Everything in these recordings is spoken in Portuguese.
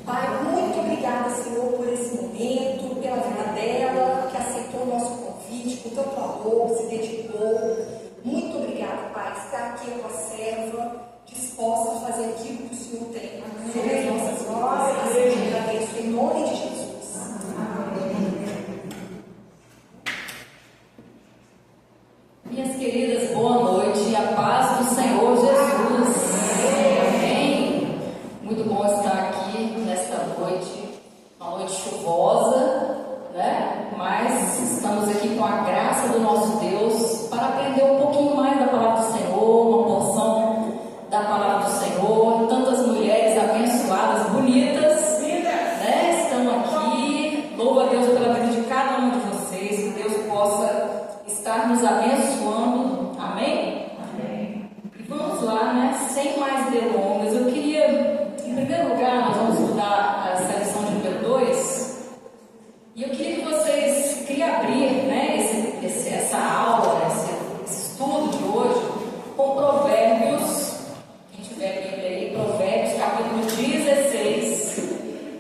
Pai, muito obrigada, Senhor, por esse momento, pela vida dela, que aceitou o nosso convite, com tanto amor, se dedicou. Muito obrigada, Pai, estar aqui a tua serva, disposta a fazer aquilo que o Senhor tem sobre as nossas vidas. Assim te agradeço, em nome de Jesus. Minhas queridas, boa noite e a paz do Senhor Jesus. Amém. Muito bom estar aqui nesta noite, uma noite chuvosa, né? Mas estamos aqui com a graça do nosso Deus para aprender um pouquinho mais da palavra do Senhor, uma porção da palavra do Senhor. Tantas mulheres abençoadas, bonitas, né? Estão aqui. Louvo a Deus pela vida de cada um de vocês, que Deus possa estar nos abençoando, amém? Amém. E vamos lá, né? Sem mais delongas, eu queria, em primeiro lugar, nós vamos estudar essa lição de número 2, e eu queria que vocês, queria abrir, né, essa aula, esse estudo de hoje, com Provérbios, quem tiver a Bíblia aí, Provérbios, capítulo 16,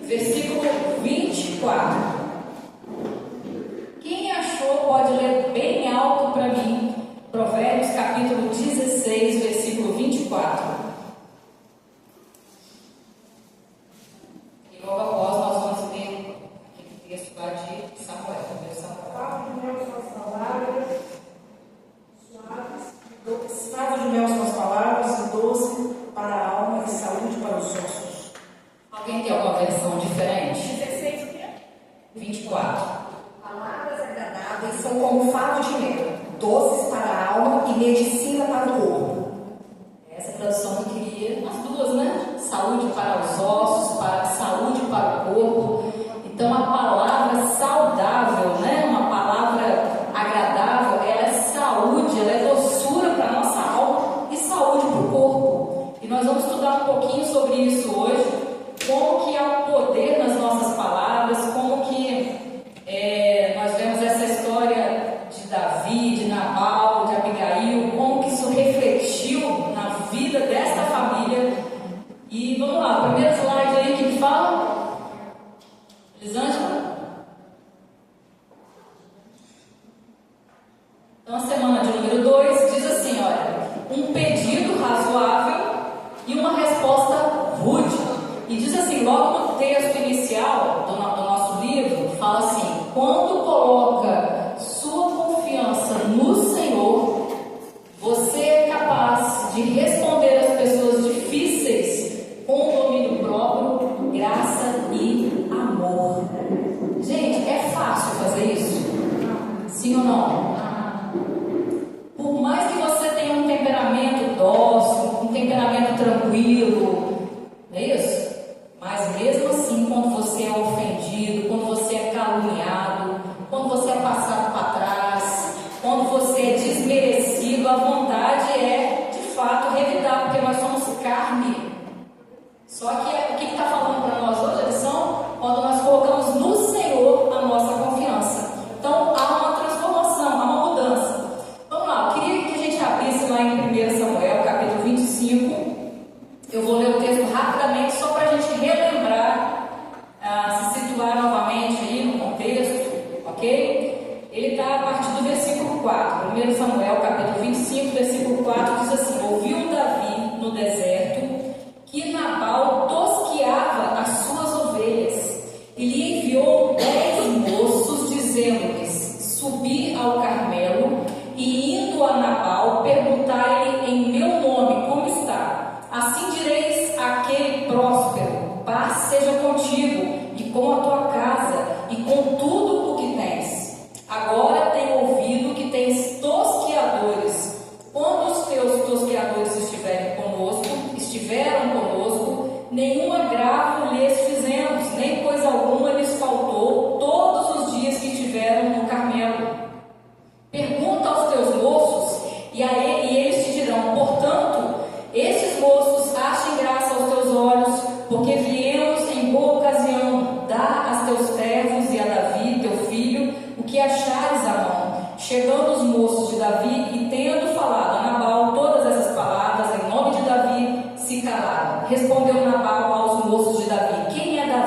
versículo 24. Quem achou pode ler bem alto para mim, Provérbios capítulo 16, versículo 24. E logo após nós vamos ler aquele texto lá de Samuel, primeiro Samuel. Favo de mel são as palavras, e doce para a alma e saúde para os ossos. Alguém tem alguma versão diferente? 16 o quê? 24. Palavras agradáveis são como favo de mel, doces para a alma e medicina para o corpo. Essa tradução eu queria, as duas, né? Saúde para os ossos, saúde para o corpo. Então a palavra saudável, né? Uma palavra agradável, ela é saúde, ela é doçura para a nossa alma e saúde para o corpo. E nós vamos estudar um pouquinho sobre isso hoje, como que há um poder nas nossas palavras, como que nós vemos essa história de Davi, de Nabal, de Abigail, como que isso refletiu na vida desta família. E vamos lá, o primeiro slide aí, que fala? Elisângela? Então a semana de número 2 diz assim, olha, um pedido razoável e uma resposta rude. E diz assim, logo no texto inicial do nosso livro, fala assim, quando coloca sua confiança no Senhor, você é capaz de responder às pessoas difíceis com domínio próprio, graça e amor. Gente, é fácil fazer isso? Sim ou não? Por mais que você tenha um temperamento dócil, um temperamento tranquilo, não é isso? Mas mesmo assim, quando você é ofendido, quando você é caluniado, quando você é passado para trás, quando você é desmerecido, a vontade é, de fato, revidar, porque nós somos carne. Só que o que está falando para nós hoje, a lição? Quando nós colocamos no Senhor a nossa confiança. Então, há uma transformação, há uma mudança. Vamos lá, eu queria que a gente abrisse lá em 1 Samuel, capítulo 25. Eu vou ler o texto rapidamente, só para a gente relembrar, se situar novamente aí no contexto, ok? Ele está a partir do versículo 4. 1 Samuel, capítulo 25, versículo 4, diz assim, ouviu Davi no deserto que Nabal tosqueava as suas ovelhas e lhe enviou 10 moços, dizendo-lhes, subi ao Carmelo e indo a Nabal, perguntai-lhe em meu nome como está. Assim direis àquele próspero, paz seja contigo e com a tua casa e com tudo o que tens. Agora tenho ouvido que tens tosqueadores. Quando os teus tosqueadores estiveram conosco, nenhum agravo lhes fizemos, nem coisa alguma lhes faltou todos os dias que estiveram no Carmelo. Pergunta aos teus moços e eles te dirão, portanto, estes moços achem graça aos teus olhos, porque viemos em boa ocasião, dá a teus servos e a Davi, teu filho, o que achares à mão. Chegando os moços de Davi e tendo falado a Nabal todas essas palavras em nome de Davi, se calaram. Respondeu Nabal aos moços de Davi, quem é Davi?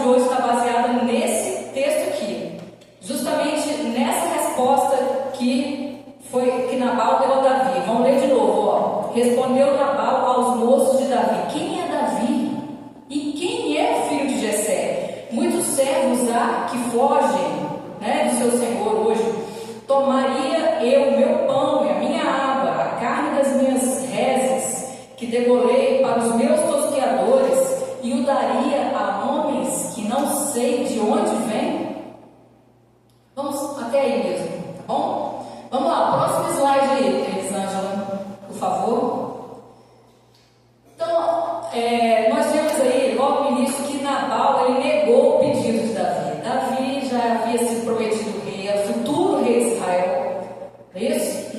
de hoje está baseada nesse texto aqui. Justamente nessa resposta que Nabal deu a Davi. Vamos ler de novo, ó. Respondeu Nabal aos moços de Davi: quem é Davi? E quem é o filho de Jessé? Muitos servos há que fogem, né, do seu senhor hoje. Tomaria eu o meu pão e a minha água, a carne das minhas reses, que degolei para os meus tosqueadores, e o daria a homens que não sei de onde vêm? Vamos até aí mesmo, tá bom? Vamos lá, próximo slide aí, Elisângela, por favor. Então, nós vemos aí, logo no início, que Nabal ele negou o pedido de Davi. Davi já havia sido prometido rei, o futuro rei de Israel. Isso?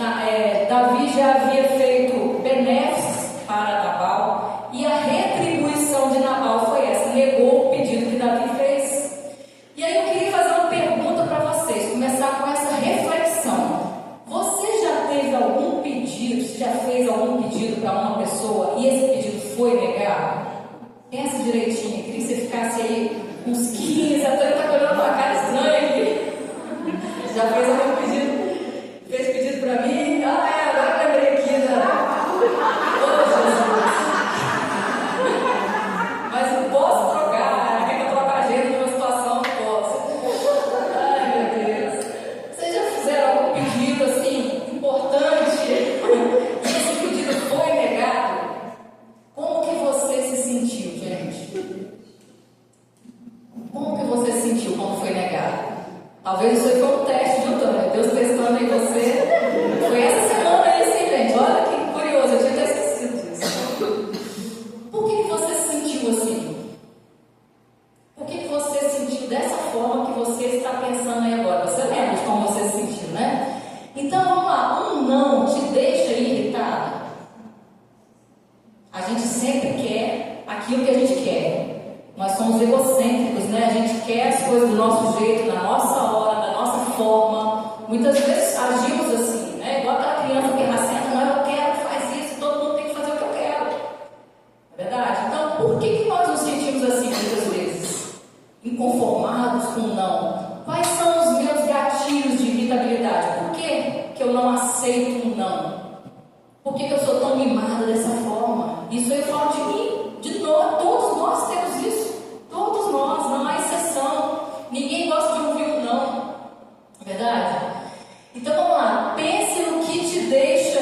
Davi já havia feito benéficos para Nabal, e a retribuição de Nabal foi essa, negou o pedido que Davi fez. E aí eu queria fazer uma pergunta para vocês, começar com essa reflexão. Você já teve algum pedido, você já fez algum pedido para uma pessoa e esse pedido foi negado? Pensa direitinho, queria que você ficasse aí uns 15, até está olhando uma cara estranha aqui. Já fez algum pedido? Fez pedido para mim? Agora eu lembrei aqui, né? Oh, Jesus! Mas eu posso trocar, quer que eu troque a agenda de uma situação? Não posso. Ai, meu Deus. Vocês já fizeram algum pedido assim, importante, e esse pedido foi negado? Como que você se sentiu, gente? Como que você se sentiu quando foi negado? Talvez isso aí foi um teste, viu, Tânia? Deus testando aí você. Foi essa semana aí, sim, gente. Olha que curioso, eu tinha até esquecido disso. Por que você se sentiu assim? Por que você se sentiu dessa forma que você está pensando aí agora? Você lembra de como você se sentiu, né? Então, vamos lá. Um não te deixa irritado? A gente sempre quer aquilo que a gente quer. Nós somos egocêntricos, né? A gente quer as coisas do nosso jeito, na nossa hora, da nossa forma. Muitas vezes agimos assim, né? Igual aquela criança pirracenta, não, eu quero, faz isso, todo mundo tem que fazer o que eu quero. É verdade? Então, por que nós nos sentimos assim muitas vezes? Inconformados com o não? Quais são os meus gatilhos de irritabilidade? Por que eu não aceito um não? Por que eu sou tão mimada dessa forma? Isso eu falo de mim, de nós, todos nós temos isso. Todos nós, não há exceção. Ninguém gosta de ouvir um não. É verdade? Então vamos lá. Pense no que te deixa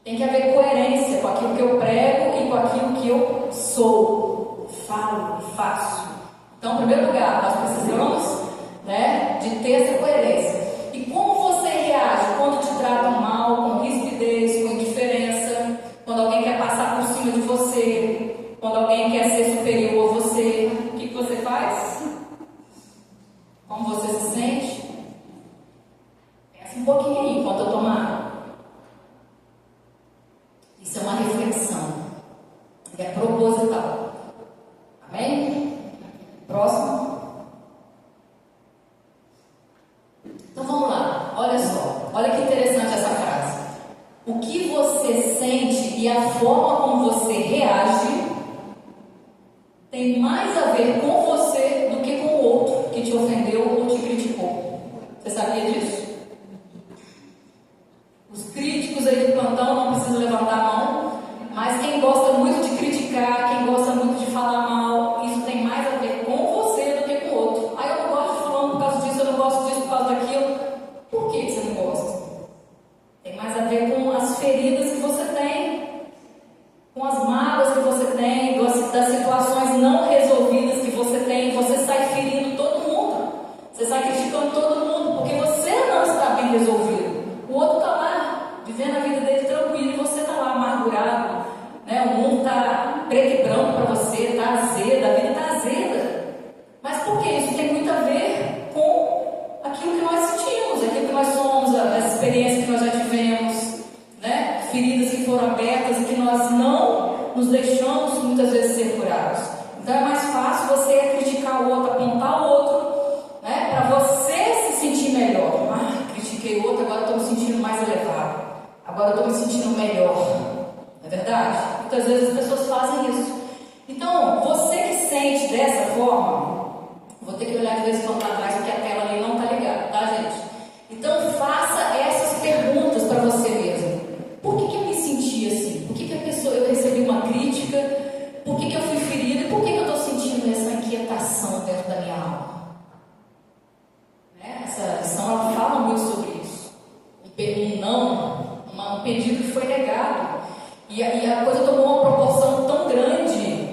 Tem que haver coerência com aquilo que eu prego e com aquilo que eu sou, falo e faço. Então, em primeiro lugar, nós precisamos, né, de ter essa coerência. E como você reage quando te tratam mal, com rispidez, com indiferença, quando alguém quer passar por cima de você, quando alguém quer ser superior a você, o que você faz? Como você se sente? Pensa um pouquinho aí enquanto eu tomo água. Isso é uma reflexão. E é proposital. Amém? Próximo. Então vamos lá. Olha só. Olha que interessante essa frase. O que você sente e a forma como você reage tem mais a ver com você do que com o outro que te ofendeu ou te criticou. Você sabia disso? Os críticos aí do plantão não precisam levantar a mão, mas quem gosta muito de criticar, quem gosta muito de falar mal, isso tem mais a ver com você do que com o outro. Ah, eu não gosto de fulano por causa disso, eu não gosto disso por causa daquilo. Por que você não gosta? Tem mais a ver com as feridas que você tem, com as mágoas que você tem, das situações não resolvidas que você tem. Você sai ferindo todo mundo, você sai criticando todo mundo, porque você não está bem resolvido. O outro está lá, vivendo a vida dele tranquilo, e você está lá amargurado, né? O mundo está preto e branco para você, está azeda, a vida está azeda. Mas por que? Isso tem muito a ver com aquilo que nós sentimos, aquilo que nós somos, as experiências que nós já tivemos, né? Feridas que foram abertas e que nós não nos deixamos muitas vezes ser curados. Então é mais fácil você criticar o outro, apontar o outro, né? Para você se sentir melhor. Critiquei o outro, agora estou me sentindo mais elevado, agora estou me sentindo melhor. Não é verdade? Muitas vezes as pessoas fazem isso. Então, você que sente dessa forma, vou ter que olhar de vez em quando atrás, porque a tela ali não está ligada, tá, gente? Então, faça essas perguntas para você mesmo. Por que eu me senti assim? Por que eu recebi uma crítica? Por que eu fui ferida? E por que eu estou sentindo essa inquietação dentro da minha alma? Essa lição ela fala muito sobre isso. Um pedido que foi negado. E a coisa tomou uma proporção tão grande,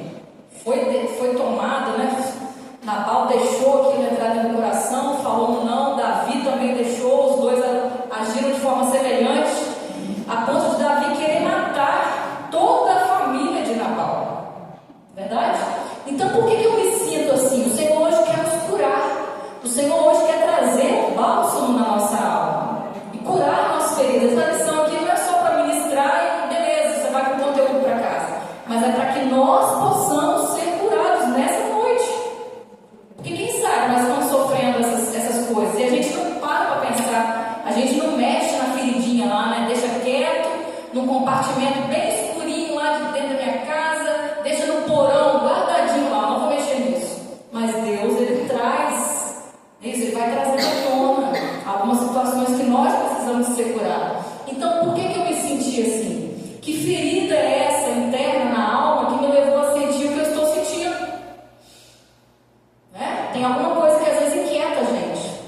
foi tomada, né? Nabal deixou aquilo entrar no coração, falou um não, Davi também deixou, os dois agiram de forma semelhante, a ponto de Davi querer matar toda a família de Nabal. Verdade? Então por que eu me sinto assim? O Senhor hoje quer nos curar. O Senhor hoje quer trazer um bálsamo na nossa alma e curar nossas feridas. A lição aqui não é só para ministrar e beleza, você vai com o conteúdo para casa, mas é para que nós possamos ser curados nessa noite. Porque quem sabe nós estamos sofrendo essas coisas e a gente não para pensar, a gente não mexe na feridinha lá, né? Deixa quieto, num compartimento bem escurinho lá de dentro da minha casa, deixa no porão, guardadinho lá, não vou mexer nisso. Mas Deus, Ele traz isso, Ele vai trazer à tona algumas situações que nós precisamos ser curados. Então, por que eu me senti assim? Que ferida é essa interna na alma que me levou a sentir o que eu estou sentindo? Né? Tem alguma coisa que às vezes inquieta a gente.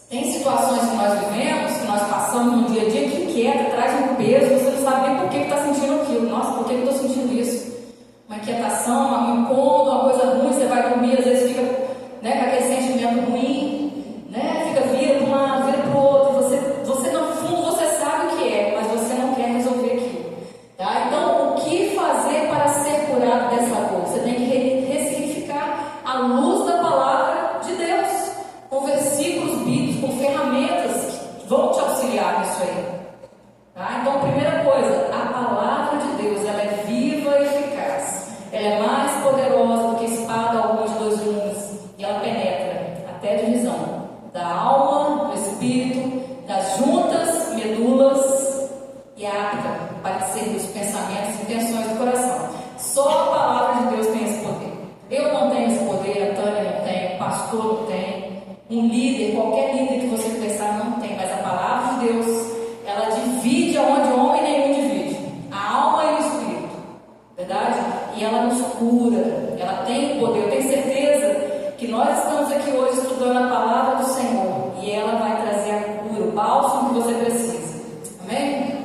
Tem situações que nós vivemos, que nós passamos no dia a dia, que inquieta, traz um peso, você não sabe nem por que está sentindo aquilo. Nossa, por que eu estou sentindo isso? Uma inquietação, um incômodo, uma coisa ruim, você vai dormir, às vezes fica, né, com aquele sentimento ruim, né, vira para um lado, vira para o outro, você no fundo você sabe o que é, mas você não quer resolver aquilo, tá? Então, o que fazer para ser curado dessa dor? Você tem que ressignificar à luz da palavra de Deus, com versículos bíblicos, com ferramentas que vão te auxiliar nisso aí, tá? Então, primeira coisa, a palavra de Deus, ela é viva e eficaz, ela é mais poderosa do que espada alguma de dois gumes, e ela penetra até a divisão da alma, do espírito, das juntas, medulas, e apta para discernir os pensamentos e intenções do coração. Só a palavra de Deus tem esse poder. Eu não tenho esse poder, a Tânia não tem, o pastor não tem, um líder, qualquer líder que você pensar não tem, mas a palavra de Deus, ela divide aonde homem nenhum divide, a alma e o espírito, verdade? E ela nos cura, ela tem o poder. Eu tenho certeza que nós estamos aqui hoje estudando a palavra do Senhor e ela vai trazer a cura, o bálsamo que você precisa. Amém?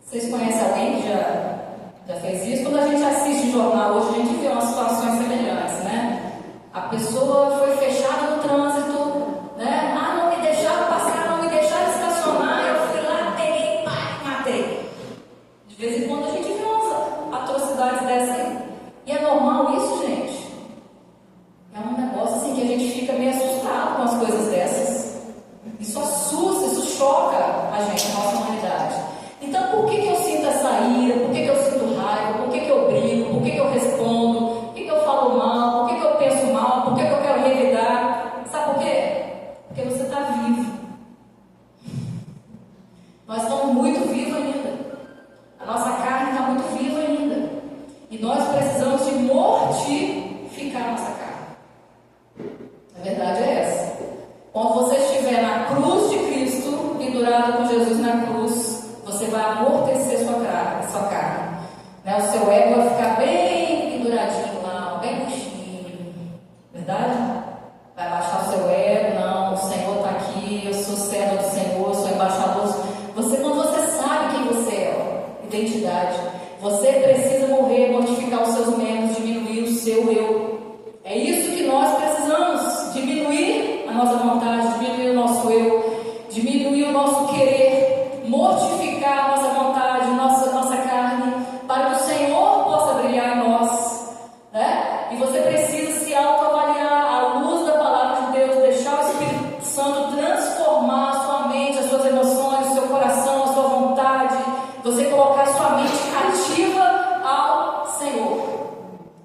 Vocês conhecem alguém que já fez isso? Quando a gente assiste jornal hoje, a gente vê umas situações semelhantes, né? A pessoa foi fechada no trânsito, né? Ah, não me deixaram passar, não me deixaram estacionar, eu fui lá, peguei, pá, matei. De vez em quando a gente vê umas atrocidades dessas aí. E é normal isso, gente? É um negócio assim que a gente fica meio assustado com as coisas dessas. Isso assusta, isso choca a gente, a nossa humanidade. Então, por que eu sinto essa ira? Por que eu sinto raiva? Por que eu brigo? Por que eu respondo? Por que eu falo mal? Por que eu penso mal? Por que eu quero revidar? Sabe por quê? Porque você está vivo. Nós estamos muito vivos ainda. A nossa carne está muito viva ainda. E nós precisamos de mortificar a nossa carne. A verdade é essa. Quando você estiver na cruz de Cristo, pendurado com Jesus na cruz, você vai amortecer sua carne. Né? O seu ego vai ficar bem penduradinho lá, bem murchinho. Verdade? Vai baixar o seu ego, não, o Senhor está aqui, eu sou servo do Senhor, sou embaixador. Quando você sabe quem você é, identidade, você precisa morrer, mortificar os seus membros, diminuir o seu eu. É isso que nós precisamos, diminuir a nossa vontade, diminuir o nosso eu, diminuir o nosso querer, mortificar a nossa vontade, nossa carne, para que o Senhor possa brilhar em nós, né? E você precisa se autoavaliar à luz da palavra de Deus, deixar o Espírito Santo transformar a sua mente, as suas emoções, o seu coração, a sua vontade, você colocar a sua mente cativa ao Senhor.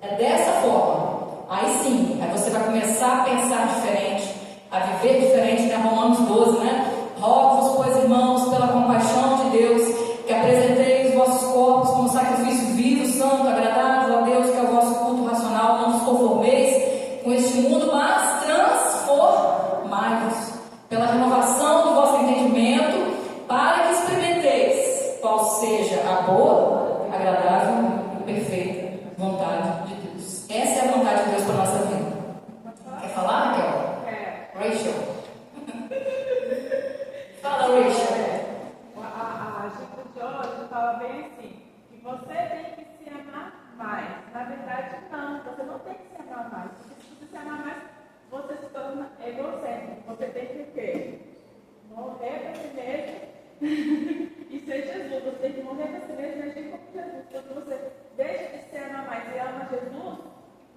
É dessa forma. Aí sim, aí você vai começar a pensar diferente, a viver diferente, né? Romanos 12, né? Rogo-vos, pois, irmãos, pela compaixão de Deus, que apresenteis os vossos corpos como sacrifício vivo, santo, agradável a Deus, que é o vosso culto racional. Não vos conformeis com este mundo, mas transformai-vos pela renovação do vosso entendimento, para que experimenteis qual seja a boa, agradável e perfeita vontade de Deus. Essa é a vontade de Deus para a nossa vida. Quer falar, Raquel? Rachel. Fala, Rachel. A Chico de hoje fala bem assim, que você tem que se amar mais. Na verdade, não. Você não tem que se amar mais. Porque se você se amar mais, você se torna egocêntrico. Você tem que o quê? Morrer para si mesmo e ser Jesus. Você tem que morrer para si mesmo e agir como Jesus. Quando você deixa de se amar mais e ama Jesus,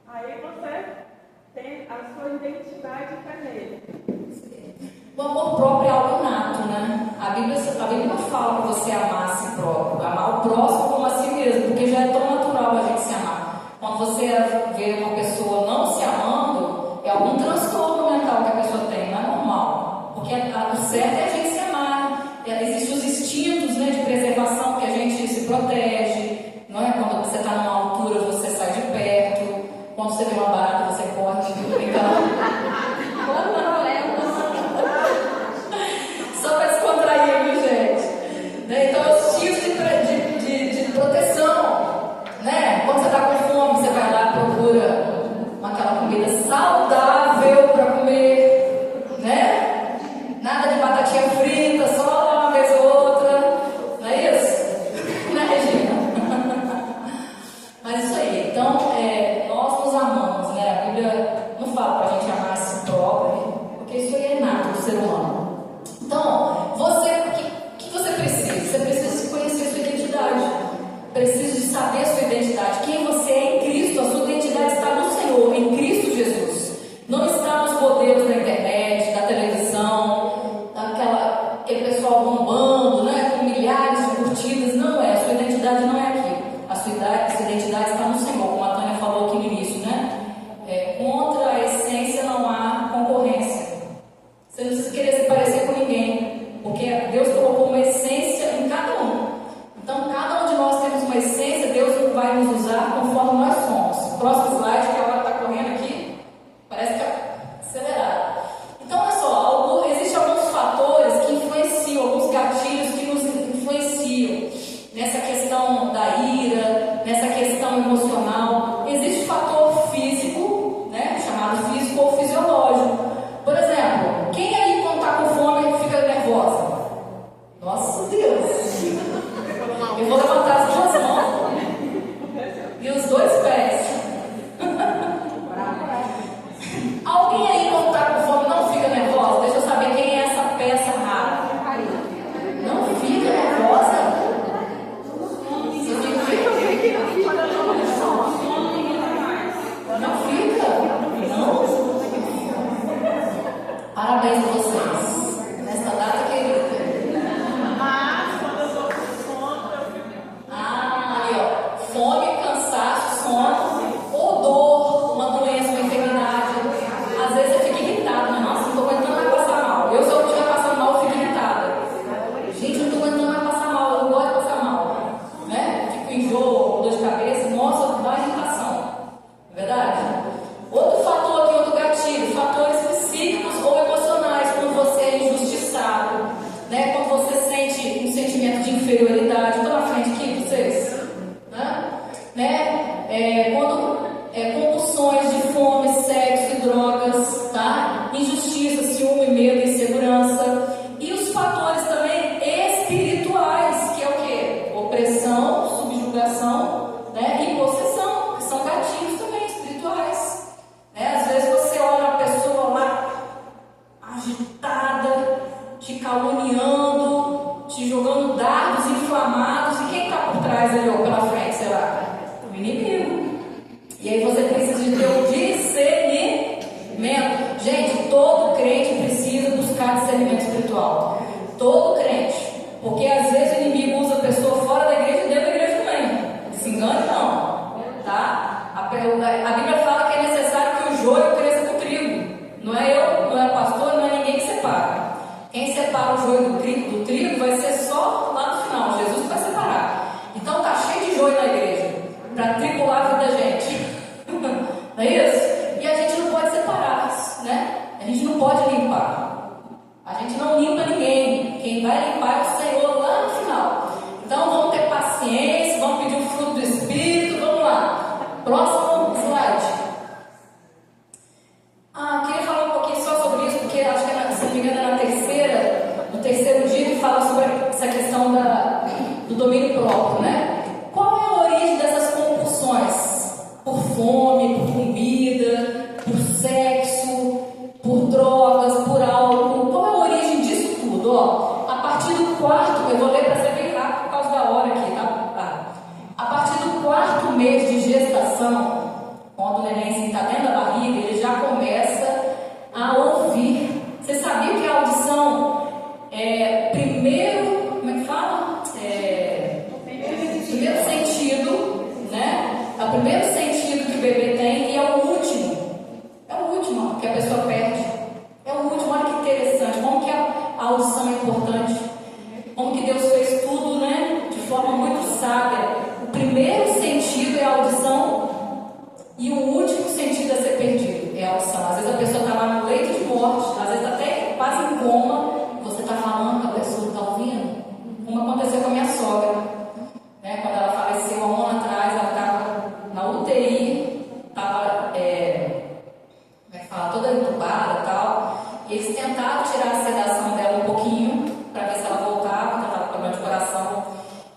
aí você tem a sua identidade para nele. O amor próprio é algo nato, né? A Bíblia não fala para você amar a si próprio, amar o próximo como a si mesmo, porque já é tão natural a gente se amar. Quando você vê uma pessoa não se amando, é algum transtorno mental que a pessoa tem, não é normal. Porque o certo é a gente se amar. Existem os instintos, né, de preservação que a gente se protege, não é? Quando você está numa altura, você sai de perto. Quando você vê uma barata, você corre. Então, só para descontrair, viu, gente? Né? Então, os tipos de proteção, né? Quando você está com fome, você vai lá e procura aquela comida saudável para comer, né? Nada de batatinha frita, só uma vez ou outra, não é isso? Né, Regina? Mas isso aí, então, nós nos amamos, né? A Bíblia não fala para a gente amar a si próprio, porque isso aí é inato do ser humano. Então, o que você precisa? Você precisa conhecer a sua identidade. Precisa de saber a sua identidade. Quem você é em Cristo, a sua identidade está no Senhor, em Cristo Jesus. Não está nos modelos da internet, da televisão, aquele pessoal bombando, né, com milhares de curtidas. Não é, a sua identidade não é aqui. A sua identidade está no Senhor, como a Tânia falou aqui no início, né? Contra a essência não há concorrência. Você não precisa querer se parecer com ninguém, porque Deus colocou uma essência em cada um. Então, cada um de nós temos uma essência, Deus vai nos usar conforme nós somos. Próximo slide, que agora está correndo aqui, parece que é acelerado. Então, olha só, existem alguns fatores que influenciam, alguns gatilhos que nos influenciam nessa questão da ira, nessa questão emocional. Existe o fator físico, né, chamado físico ou fisiológico. Por exemplo, quem aí quando está com fome fica nervosa? Nossa Deus! Eu Eu vou levantar as duas mãos e os dois pés. Alguém aí, quando está com fome, não fica nervosa? Deixa eu saber quem é essa peça rara. Não fica nervosa? Você fica? Não fica? Não? Parabéns a vocês. Nesta data querida. Mas quando eu estou com sono, eu fico. Aí, ó. Fome, cansaço, sono, ou dor, uma doença, uma enfermidade. Às vezes você fica irritado, né? Nossa, não estou aguentando mais passar mal. Eu, se eu estiver passando mal, eu fico irritada. Gente, não estou aguentando mais passar mal, eu não gosto de passar mal. Né? Fico enjoo, dor de cabeça, nossa, dá irritação. Não é verdade? Outro fator aqui, outro gatilho, fatores psíquicos ou emocionais, quando você é injustiçado, né? Quando você sente um sentimento de inferioridade. Estou na frente aqui, vocês? Quando compulsões de fome, sexo e drogas, tá? Injustiça, ciúme, medo, insegurança. E os fatores também espirituais, que é o quê? Opressão, subjugação, né? E possessão, que são gatilhos também espirituais. Né? Às vezes você olha a pessoa lá agitada, te caluniando, te jogando dardos inflamados, e quem está por trás ali, ou pela frente, sei lá? O inimigo. E aí você precisa de ter o discernimento. Gente, todo crente precisa buscar discernimento espiritual. Todo crente. Porque às vezes o inimigo usa a pessoa fora da igreja e dentro da igreja também. Se engane não. Tá? A Bíblia fala que é necessário que o joio cresça com o trigo. Não é eu, não é pastor, não é ninguém que separa. Quem separa o joio do trigo vai ser só lá no final. Jesus que vai separar. Então tá cheio de joio na igreja para tripular a vida da gente. Não é isso? E a gente não pode separar, né? A gente não pode limpar. A gente não limpa ninguém. Quem vai limpar é o Senhor lá no final. Então vamos ter paciência, vamos pedir o fruto do Espírito. Vamos lá. Próximo slide. Queria falar um pouquinho só sobre isso, porque acho que, se não me engano, é no terceiro dia, que fala sobre essa questão do domínio próprio, né? Qual é a origem dessas compulsões? Por fome, por comida, por sexo, por drogas, por álcool. Qual é a origem disso tudo? Ó, a partir do quarto, eu vou ler para ser bem rápido por causa da hora aqui, tá? A partir do quarto mês de gestação, quando o neném está dentro da barriga, ele já começa a ouvir. Você sabia que a audição é primeiro, como é que fala? Primeiro sentido, né? É o primeiro sentido que o bebê tem e é o último. É o último que a pessoa perde. É o último. Olha que interessante. Como que a audição é importante. Como que Deus fez tudo, né? De forma muito sábia. O primeiro sentido é a audição e o último sentido a ser perdido é a audição. Às vezes a pessoa está lá no leito de morte, às vezes até quase em coma, você está falando, a pessoa está ouvindo. Como aconteceu com a minha sogra. Né? Quando ela faleceu há um ano atrás, ela estava na UTI, estava toda entubada e tal. E eles tentaram tirar a sedação dela um pouquinho, para ver se ela voltava, porque ela estava com problema de coração.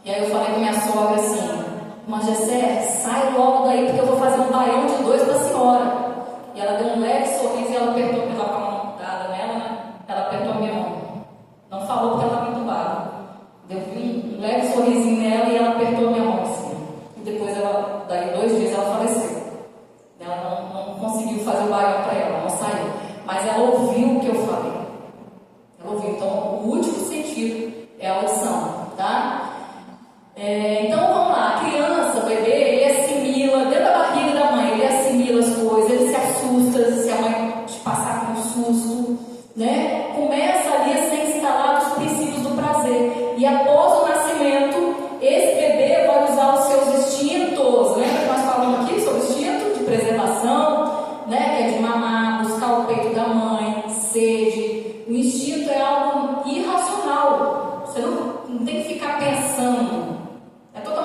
E aí eu falei com minha sogra assim: Irmã Gessé, sai logo daí, porque eu vou fazer um baião de 2 para a senhora. E ela deu um leve sorriso e ela apertou, porque ela estava com a mão dada nela, né? Ela apertou a minha mão. Não falou porque ela estava entubada. Deu um leve sorrisinho nela e ela apertou a minha mão assim. E depois, daí 2 dias, ela faleceu. Ela não conseguiu fazer o baião para ela, não saiu. Mas ela ouviu o que eu falei. Ela ouviu. Então, o último sentido é a audição, tá? Então, vamos lá. A criança, o bebê, ele assimila, dentro da barriga da mãe, ele assimila as coisas, ele se assusta se a mãe te passar com um susto, né? Começa ali a ser instalado os princípios do prazer. E após o nascimento, esse bebê vai usar os seus instintos. Lembra que nós falamos aqui sobre o instinto de preservação, né? Que é de mamar, buscar o peito da mãe, sede. O instinto é algo irracional. Você não tem que ficar pensando. É totalmente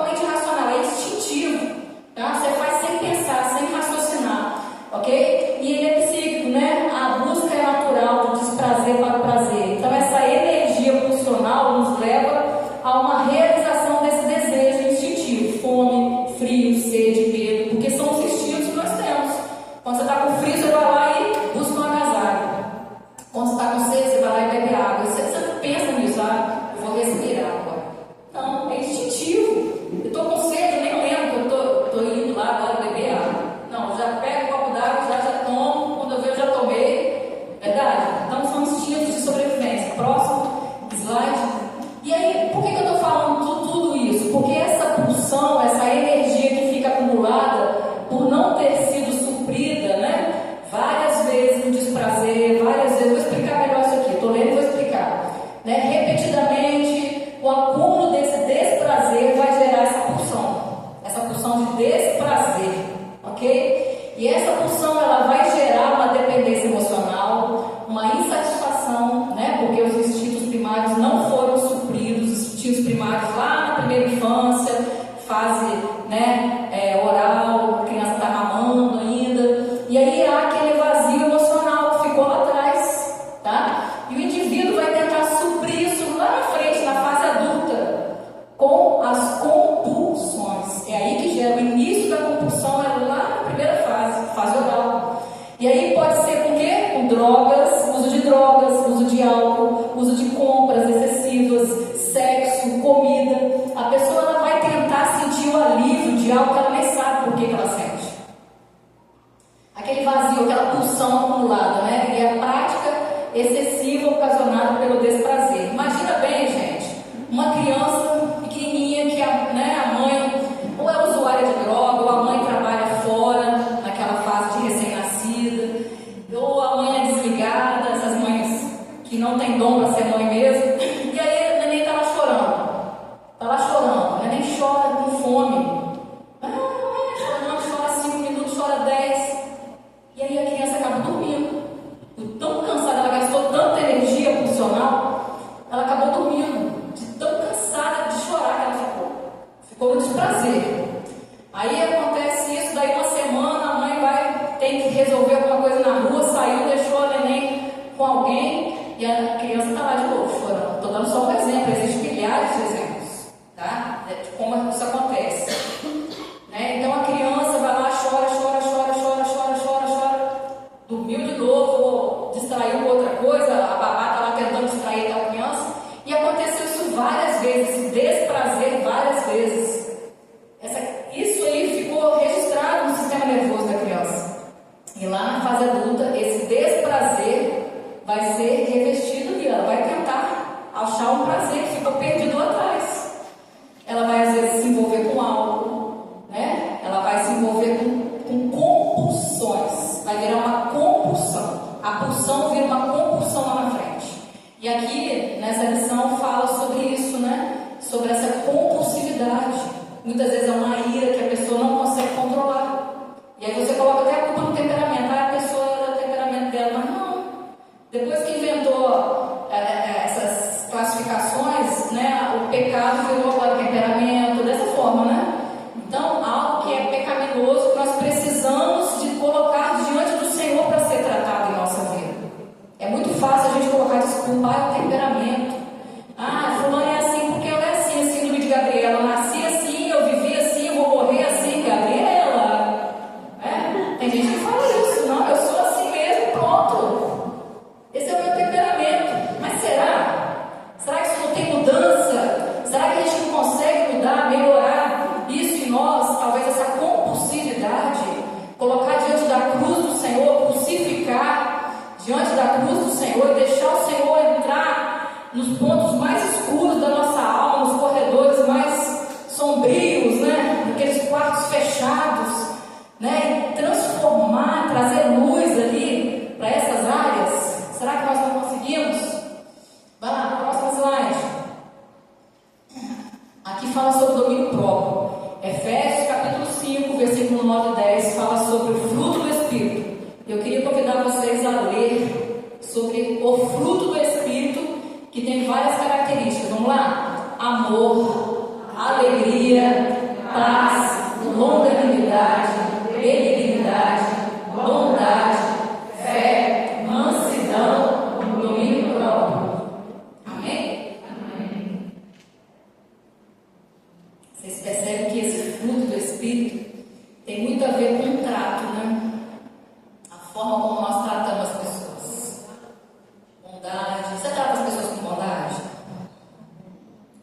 infância, fase, né, oral, a criança está mamando ainda, e aí há aquele vazio emocional que ficou lá atrás, tá? E o indivíduo vai tentar suprir isso lá na frente, na fase adulta, com as compulsões. É aí que gera o início da compulsão, é lá na primeira fase oral. E aí pode ser com o quê? Com drogas, uso de drogas, uso de álcool, uso de compras excessivas, sexo, comida. A pessoa ela vai tentar sentir o alívio de algo que ela nem sabe por que ela sente. Aquele vazio, aquela pulsão acumulada, né? E a prática excessiva ocasionada pelo desprazer. Imagina bem, gente, uma criança pequenininha que a mãe ou é usuária de droga, ou a mãe trabalha fora, naquela fase de recém-nascida, ou a mãe é desligada, essas mães que não tem dom para ser mãe mesmo, e aí a neném está lá chorando, a neném chora com fome, chora 5 minutos, chora 10, e aí a criança acaba dormindo, tão cansada, ela gastou tanta energia pulsional, ela acabou dormindo, de tão cansada de chorar que ela ficou no desprazer. Aí acontece isso, daí uma semana a mãe tem que resolver alguma coisa na rua, saiu, deixou a neném com alguém e a criança está lá de novo chorando. Estou dando só um exemplo, existem milhares de exemplos, tá? De como isso acontece. Né? Então a criança vai lá, chora, dormiu de novo, distraiu com outra coisa, a babá está lá tentando distrair aquela criança, e aconteceu isso várias vezes, esse desprazer várias vezes. Isso aí ficou registrado no sistema nervoso da criança. E lá na fase adulta, esse desprazer vai ser revestido ali. Ela vai tentar achar um prazer que ficou perdido lá atrás. Ela vai, às vezes, se envolver com álcool, né? Ela vai se envolver com compulsões. Vai virar uma compulsão. A pulsão vira uma compulsão lá na frente. E aqui, nessa lição, fala sobre isso, né? Sobre essa compulsividade. Muitas vezes é uma ira que a pessoa não consegue controlar. E aí você coloca até a culpa no temperamento. A pessoa é o temperamento dela, mas não. Depois que inventou essas classificações, né, o pecado virou agora temperamento, dessa forma, né? Então, algo que é pecaminoso, que nós precisamos de colocar diante do Senhor para ser tratado em nossa vida. É muito fácil a gente colocar desculpa, é o temperamento. Fulano é assim porque ela é assim, a síndrome de Gabriela. Eu nasci assim, eu vivi assim, eu vou morrer assim, Gabriela. Tem gente que fala isso, não, eu sou assim mesmo, pronto. Esse é o meu temperamento. Mas será? Será que isso não tem mudança? Será que a gente não consegue mudar, melhorar isso em nós? Talvez essa compulsividade, colocar diante da cruz do Senhor, crucificar diante da cruz do Senhor e deixar o Senhor entrar nos pontos mais escuros da nossa alma, nos corredores mais sombrios, né? Naqueles quartos fechados, né? E transformar, trazer luz ali para essas áreas. Será que nós não conseguimos? Vai lá, próximo slide. Aqui fala sobre o domínio próprio. Efésios capítulo 5, versículo 9 e 10 fala sobre o fruto do Espírito. Eu queria convidar vocês a ler sobre o fruto do Espírito, que tem várias características. Vamos lá? Amor, alegria, paz, longanimidade, benignidade, bondade, fé, mansidão, domínio próprio. Amém? Amém. Vocês percebem que esse fruto do Espírito tem muito a ver com o trato, né? A forma como nós tratamos as pessoas. Bondade. Você trata as pessoas com bondade?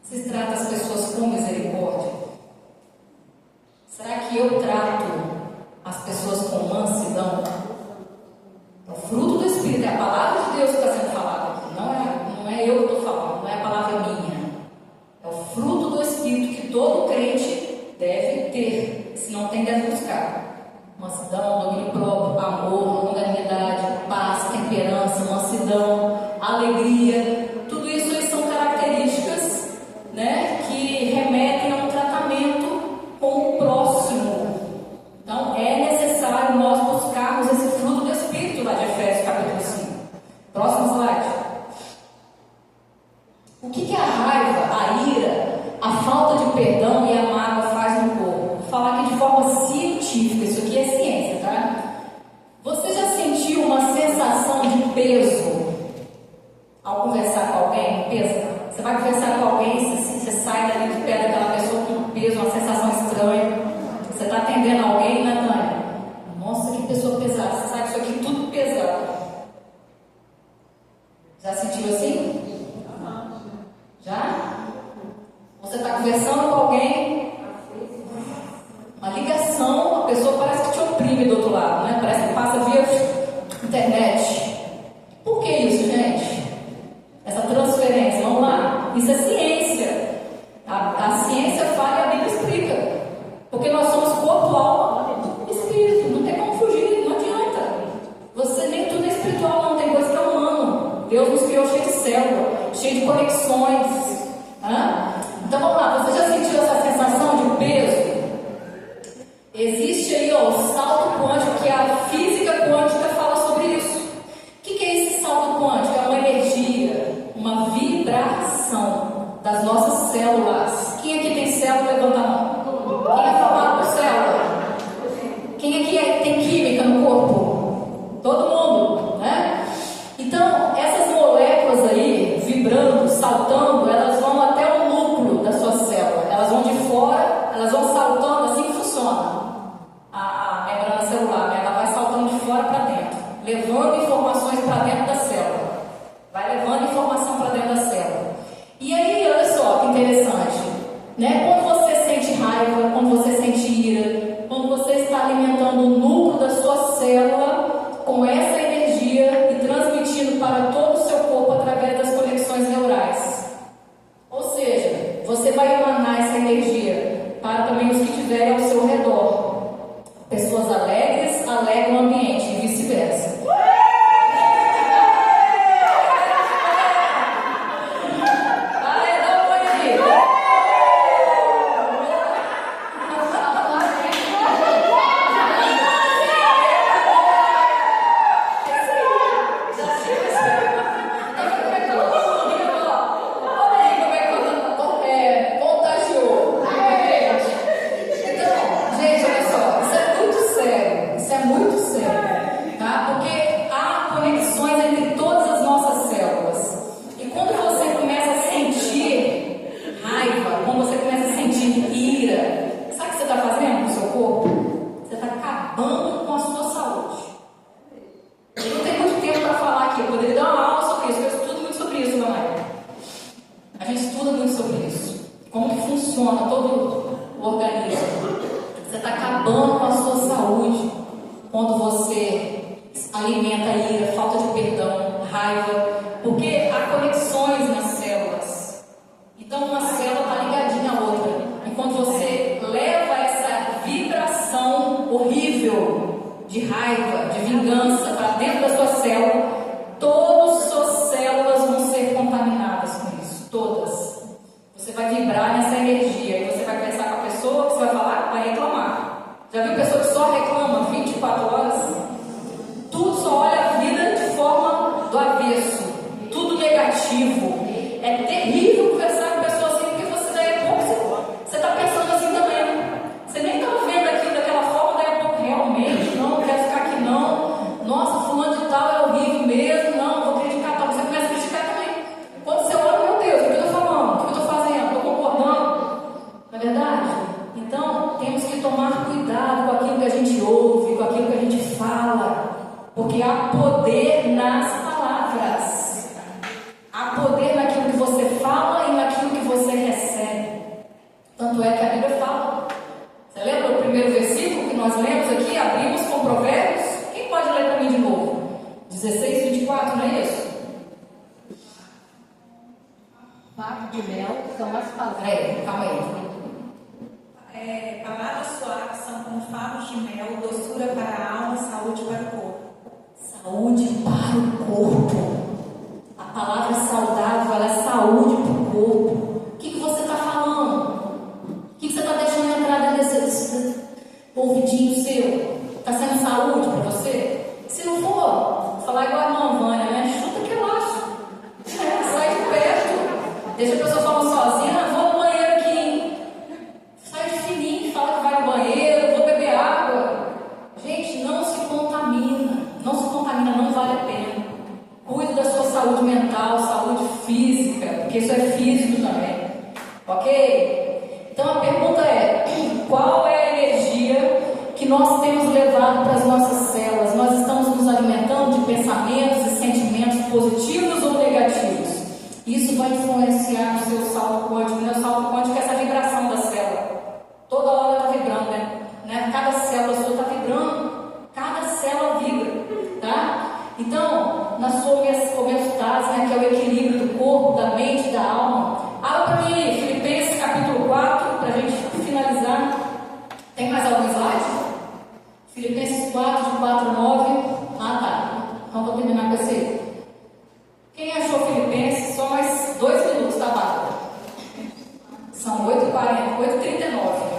Você trata as pessoas com misericórdia? Será que eu trato as pessoas com mansidão? O fruto do Espírito é a palavra de Deus que está sendo falada aqui. Não é eu que estou falando, não é a palavra minha. É o fruto do Espírito que todo crente deve ter. Se não tem, deve buscar. Mansidão, domínio próprio, amor, longanimidade, paz, temperança, mansidão, alegria. Tudo isso aí são características, né, que remetem a um tratamento com o próximo. Então é necessário nós buscarmos esse fruto do Espírito lá de Efésios capítulo 5. Próximo slide. O que é a raiva, a ira, a falta de perdão e a uma sensação estranha. Você está atendendo alguém, né, Tânia? Nossa, que pessoa pesada. Você sabe que isso aqui é tudo pesado. Já sentiu assim? Já? Você está conversando com alguém, uma ligação, a pessoa parece que te oprime do outro lado, né? Parece que passa via internet. Por que isso, gente? Essa transferência, vamos lá. Isso é ciência. A ciência fala e a Bíblia explica. Porque nós somos corpo, alma e espírito. Não tem como fugir, não adianta. Você nem tudo é espiritual, não. Tem coisa que é humano. Deus nos criou cheio de célula, cheio de conexões. Então vamos lá, você já sentiu essa sensação de peso? Existe aí o salto quântico, que a física quântica fala sobre isso. O que é esse salto quântico? É uma energia, uma vibração das nossas células. Quem aqui tem célula? Levanta a mão. Quem é formado por célula? Quem aqui tem química no corpo? Todo mundo, né? Então, essas moléculas aí, vibrando, saltando, elas vão até o núcleo da sua célula. Elas vão de fora, elas vão saltando, assim que funciona a membrana celular, né? Ela vai saltando de fora para dentro, levando informações para dentro da célula. Vai levando informação para dentro da célula. E aí, olha só que interessante, né? Quando você sente raiva, quando você sente ira, quando você está alimentando o núcleo da sua célula com essa energia e transmitindo para todo o seu corpo através das conexões neurais. Ou seja, você vai emanar essa energia para também os que estiverem ao seu redor. Pessoas alegres alegram o ambiente e vice-versa. Ok? Então a pergunta é: nós temos levado para as nossas células? Nós estamos nos alimentando de pensamentos e sentimentos positivos ou negativos? Isso vai influenciar no seu salto quântico. O meu salto quântico é essa vibração da célula. Toda hora está vibrando, né? Cada célula sua está vibrando. Cada célula vibra, tá? Então, na sua homeostase, né, que é o equilíbrio do corpo, da mente e da alma. Abra para mim aí, Filipenses capítulo 4, para a gente finalizar. Tem mais algum slide? Filipenses 4, de 4 a 9. Ah, tá. Então, vou terminar com esse aí. Quem achou Filipenses? Só mais 2 minutos, tá, Bárbara? São 8h40, 8h39.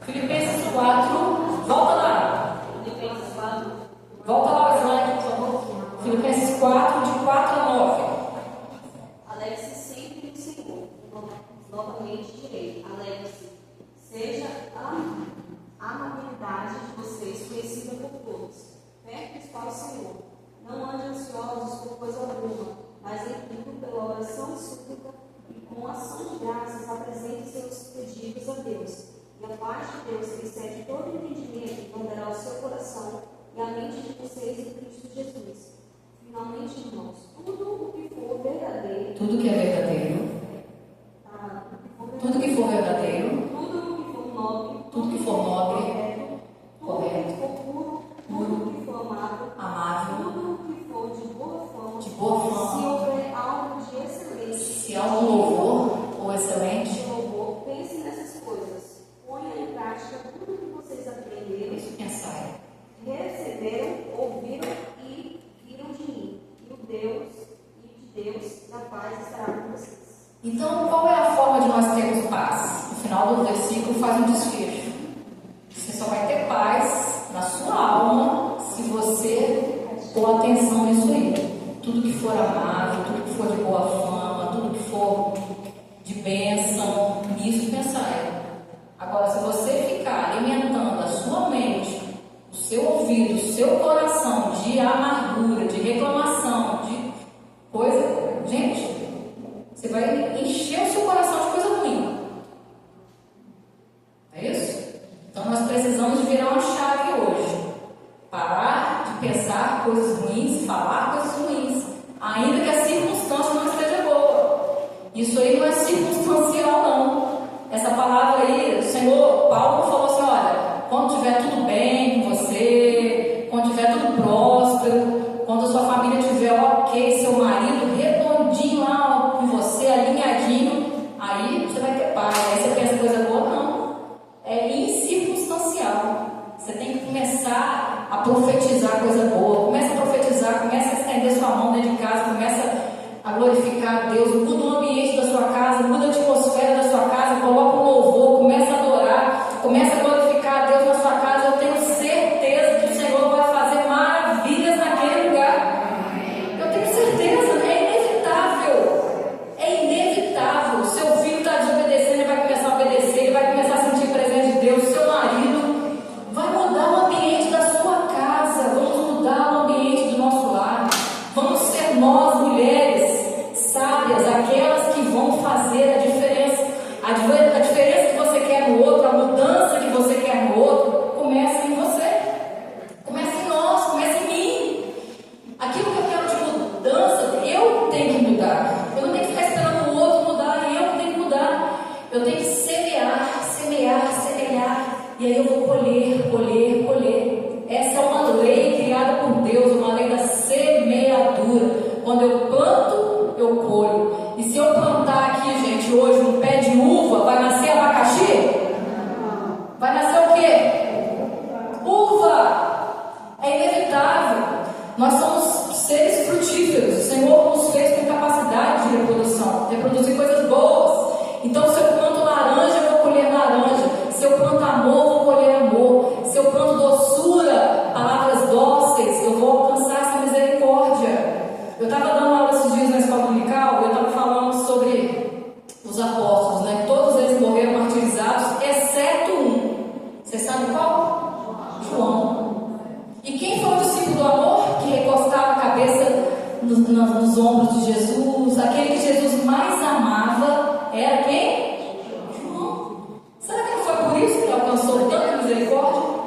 Filipenses 4, volta lá. Volta lá o slide, por favor. Filipenses 4, de 4 a 9. Alegre-se sempre no Senhor. Novamente direi, alegre-se. Seja a amabilidade de vocês conhecida por todos. Perto para o Senhor. Não ande ansiosos por coisa alguma, mas em tudo pela oração e súplica e com ação de graças apresente seus pedidos a Deus. E a paz de Deus, que excede todo entendimento, guardará o seu coração e a mente de vocês em Cristo Jesus. Finalmente, irmãos, tudo o que for verdadeiro, Tudo que é verdadeiro, tudo que for verdadeiro, tudo o que for nobre, tudo que for nobre, tudo que for puro, tudo que for amável, tudo o que for de boa fama, de boa fama, se houver algo de excelente, se há um louvor ou excelente, de louvor, pense nessas coisas. Ponha em prática tudo que vocês aprenderam, pensai. receberam, ouviram e viram de mim. E de Deus, da paz estará com vocês. Então, qual é a forma de nós termos paz? No final do versículo faz um desfecho. Você só vai ter paz na sua alma se você pôr atenção nisso aí. Tudo que for amável, tudo que for de boa fama, tudo que for de bênção, nisso pensar. Agora, se você ficar alimentando a sua mente, o seu ouvido, o seu coração de amargura, de reclamação, de coisa, gente, você vai encher o seu coração de coisa ruim. É isso? Então nós precisamos de virar uma chave hoje. Parar de pensar coisas ruins, falar coisas ruins, ainda que a circunstância não esteja boa. Isso aí não é circunstancial, não. Essa palavra aí, o Senhor, Paulo falou assim, olha, quando estiver tudo bem com você, quando estiver tudo próspero, quando a sua família estiver ok, seu marido redondinho lá com você, alinhadinho, aí você vai ter paz. Aí você pensa coisa boa? Não. É incircunstancial. Você tem que começar a profetizar coisa boa. Começa a profetizar, começa a estender sua mão dentro de casa, começa a glorificar a Deus, muda o ambiente da sua casa, muda a atmosfera da sua casa, coloca um louvor, começa a adorar, começa a glorificar a Deus na sua casa. Eu tenho certeza que o Senhor vai fazer maravilhas naquele lugar. Eu tenho certeza, é inevitável. O seu filho está desobedecendo, ele vai começar a obedecer, ele vai começar a sentir a presença de Deus. O seu marido vai mudar o ambiente da sua casa, vamos mudar o ambiente do nosso lar, vamos ser nós, mulheres sábias, aquelas que vão fazer a diferença. A diferença que você quer no outro, a mudança que você quer no outro, começa em você, começa em nós, começa em mim. Aquilo que eu quero de mudança, eu tenho que mudar. Eu não tenho que ficar esperando o outro mudar, eu tenho que mudar. Eu tenho que semear, e aí eu vou colher. Essa é uma lei criada por Deus, uma lei da semeadura. Quando eu planto, eu colho. E se eu plantar aqui, gente, hoje um pé de uva, vai nascer abacaxi? Vai nascer o quê? Uva! É inevitável. Nós somos seres frutíferos. O Senhor nos fez com capacidade de reprodução, reproduzir coisas boas. Então, se eu planto laranja, eu vou colher laranja. Se eu planto amor, eu vou colher amor. Se eu planto doçura, palavras dóceis, eu vou alcançar essa misericórdia. Eu estava dando aula esses dias na escola dominical, eu estava falando sobre os apóstolos, né? Todos eles morreram martirizados, exceto um. Você sabe qual? João. E quem foi o discípulo do amor que recostava a cabeça nos ombros de Jesus? Aquele que Jesus mais amava era quem? João. Será que não foi por isso que ele alcançou tanta misericórdia?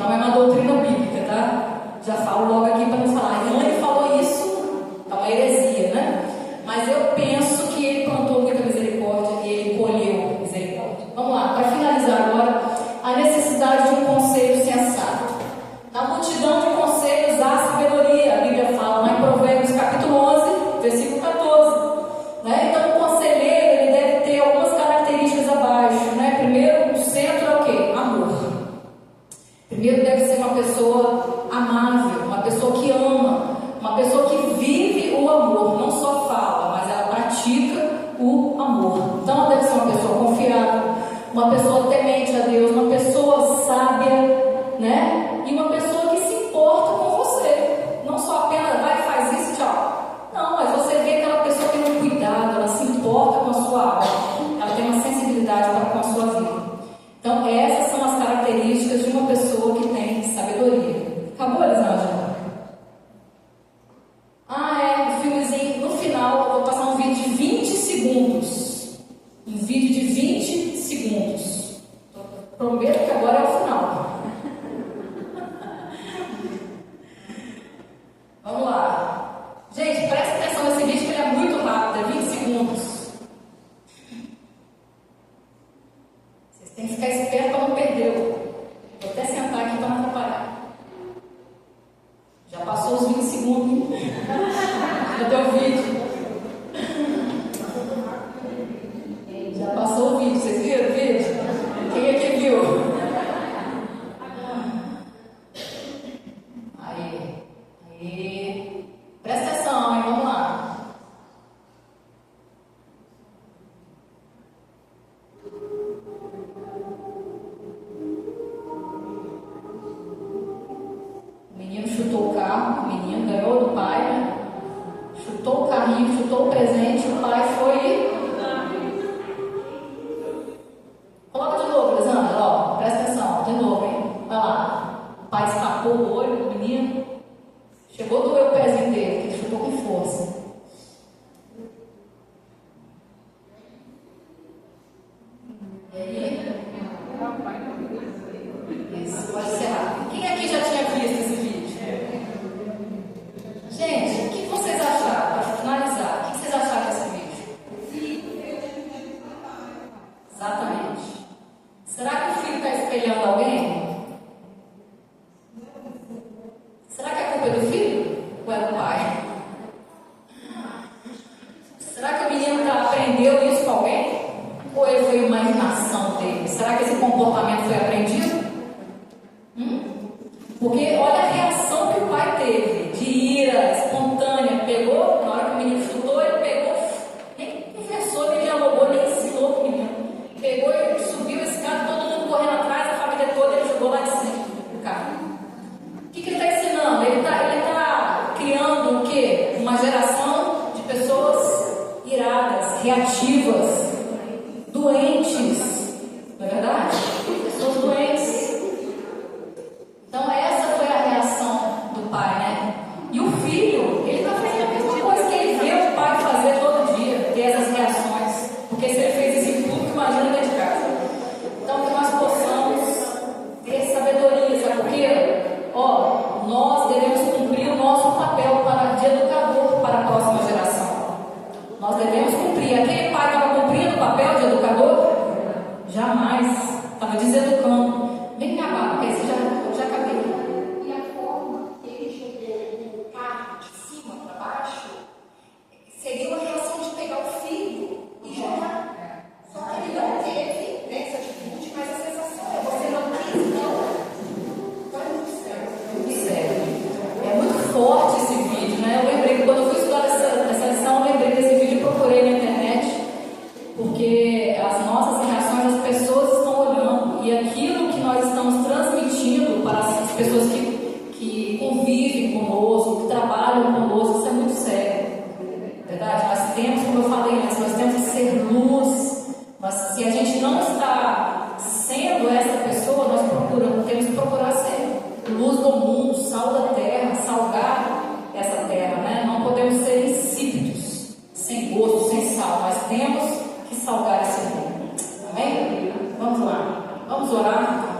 Não é uma doutrina bíblica, tá? Já falo logo aqui para não falar, a Anne falou isso, é uma heresia, né? Mas eu penso que ele plantou muita misericórdia e ele colheu misericórdia. Vamos lá, para finalizar agora, a necessidade de um conselho sensato. Na multidão de conselhos há sabedoria, a Bíblia fala lá em Provérbios capítulo 11, versículo 14. Né? Então, o conselheiro ele deve ter algumas características abaixo. Né? Primeiro, o centro é o quê? Amor. Primeiro, deve ser uma pessoa amável, uma pessoa que ama, uma pessoa que vive o amor, não só fala, mas ela pratica o amor. Então, ela deve ser uma pessoa confiável, uma pessoa temente a Deus, uma pessoa sábia, né? E uma pessoa que se importa com você. Não só apenas vai e faz isso, tchau. Não, mas você vê aquela pessoa que tem um cuidado, ela se importa com a sua alma, ela tem uma sensibilidade para com a sua vida. Então, essas são as características de uma pessoa que tem sabedoria. Acabou, Elisângela? O filmezinho, no final, eu vou passar um vídeo de 20 segundos. Um vídeo de 20 segundos. Prometo que agora é o final. Vamos lá. Gente, presta atenção nesse vídeo que ele é muito rápido, é 20 segundos. Vocês têm que ficar espertos para não perder. Vou até sentar aqui para não atrapalhar. Já passou os 20 segundos. Já deu o vídeo. Já passou o vídeo. Vocês viram o vídeo? Quem é que viu? Aí. Presta atenção, hein? Vamos lá. O menino chutou o carro, o menino ganhou do pai, né? Chutou o carrinho, chutou o presente, o pai foi. Coloca de novo, Elisandra, ó, presta atenção, de novo, hein? Vai lá. O pai escapou o olho do menino, chegou a doer o pezinho dele, que ele chutou com força. E aí? Isso, pode ser rápido. Quem aqui já tinha visto esse vídeo? Gente, o que vocês acharam? Para finalizar, o que vocês acharam desse vídeo? Exatamente. Será que o filho está espelhando alguém? Será que a culpa é do filho? Ou é do pai? Será que o menino aprendeu isso com alguém? Ou ele foi imaginação dele? Será que esse comportamento foi aprendido? Porque olha a reação que o pai teve, de ira espontânea. Pegou, na hora que o menino chutou, ele pegou, nem conversou, nem dialogou, nem ensinou para o menino. Pegou e subiu a escada, todo mundo correndo atrás, a família toda, ele jogou lá de cima do carro. O que ele está ensinando? Ele está criando o quê? Uma geração de pessoas iradas, reativas, doentes. Não é verdade? Pessoas doentes. Então essa foi a reação do pai, né? E o filho, ele está fazendo a mesma coisa que ele vê o pai fazer todo dia, ter essas reações. Porque se ele fez isso em público, imagina dentro de casa. Então que nós possamos ter sabedoria, sabe por quê? Nós devemos cumprir o nosso papel de educador para a próxima geração. Nós devemos cumprir. Aquele pai estava cumprindo o papel de educador? Jamais. Estava deseducando. Vem cá, porque aí você já acabei. E a forma que ele jogou o carro de cima para baixo seria uma reação de pegar o filho e jogar. Só que ele não teve essa atitude, mas a sensação é: você não quis, não. Vai no céu. É muito forte esse vídeo, né? Eu lembrei, quando eu fui estudar essa lição, eu lembrei desse vídeo e procurei na internet, porque as nossas reações, as pessoas estão olhando, e aquilo que nós estamos transmitindo para as pessoas que convivem conosco, que trabalham conosco, isso é muito sério. Verdade? Nós temos, como eu falei antes, nós temos que ser luz, mas se a gente não está sendo essa pessoa, nós temos que procurar ser luz do mundo, sal da terra, salgar essa terra, né? Não podemos ser insípidos, sem gosto, sem sal, mas temos que salgar esse mundo. Amém? Vamos lá, vamos orar.